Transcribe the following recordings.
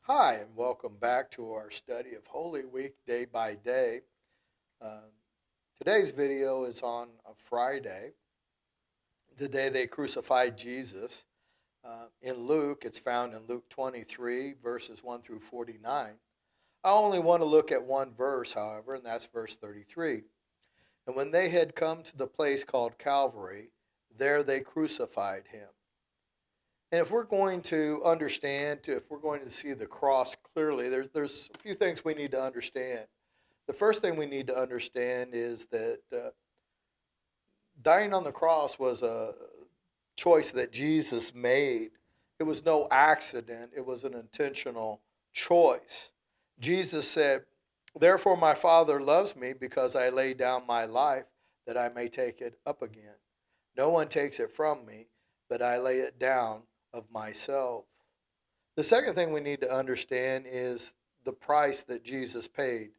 Hi, and welcome back to our study of Holy Week day by day. Uh, Today's video is on a Friday, the day they crucified Jesus. In Luke, it's found in Luke 23, verses 1 through 49. I only want to look at one verse, however, and that's verse 33. And when they had come to the place called Calvary, there they crucified him. And if we're going to understand, if we're going to see the cross clearly, there's a few things we need to understand. The first thing we need to understand is that dying on the cross was a choice that Jesus made. It was no accident, it was an intentional choice. Jesus said, "Therefore, my Father loves me because I lay down my life that I may take it up again. No one takes it from me, but I lay it down of myself." The second thing we need to understand is the price that Jesus paid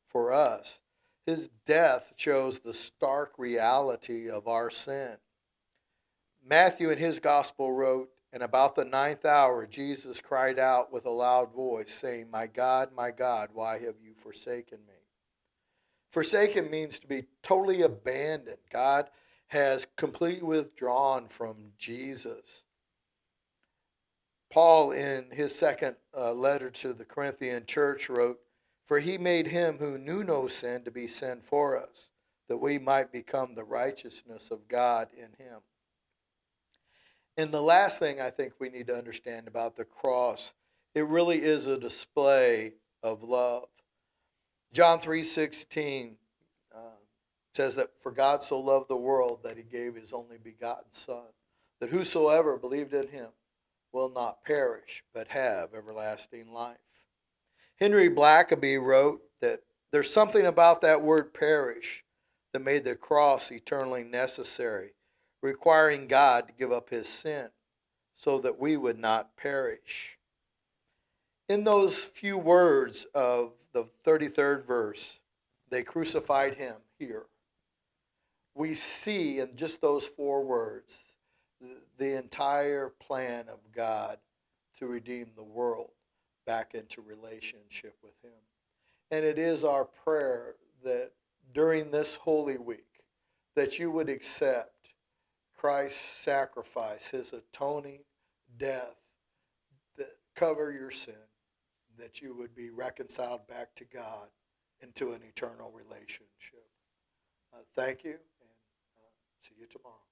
for us. His death shows the stark reality of our sin. Matthew in his gospel wrote, "And about the ninth hour Jesus cried out with a loud voice, saying, my God, why have you forsaken me?" Forsaken means to be totally abandoned. God has completely withdrawn from Jesus. Paul, in his second letter to the Corinthian church, wrote, "For he made him who knew no sin to be sin for us, that we might become the righteousness of God in him." And the last thing I think we need to understand about the cross, it really is a display of love. John 3:16 says that for God so loved the world that he gave his only begotten Son, that whosoever believed in him will not perish, but have everlasting life. Henry Blackaby wrote that there's something about that word perish that made the cross eternally necessary, requiring God to give up his sin so that we would not perish. In those few words of the 33rd verse, they crucified him here. We see in just those four words the entire plan of God to redeem the world back into relationship with him. And it is our prayer that during this Holy Week that you would accept Christ's sacrifice, his atoning death that cover your sin, that you would be reconciled back to God into an eternal relationship. Thank you, and see you tomorrow.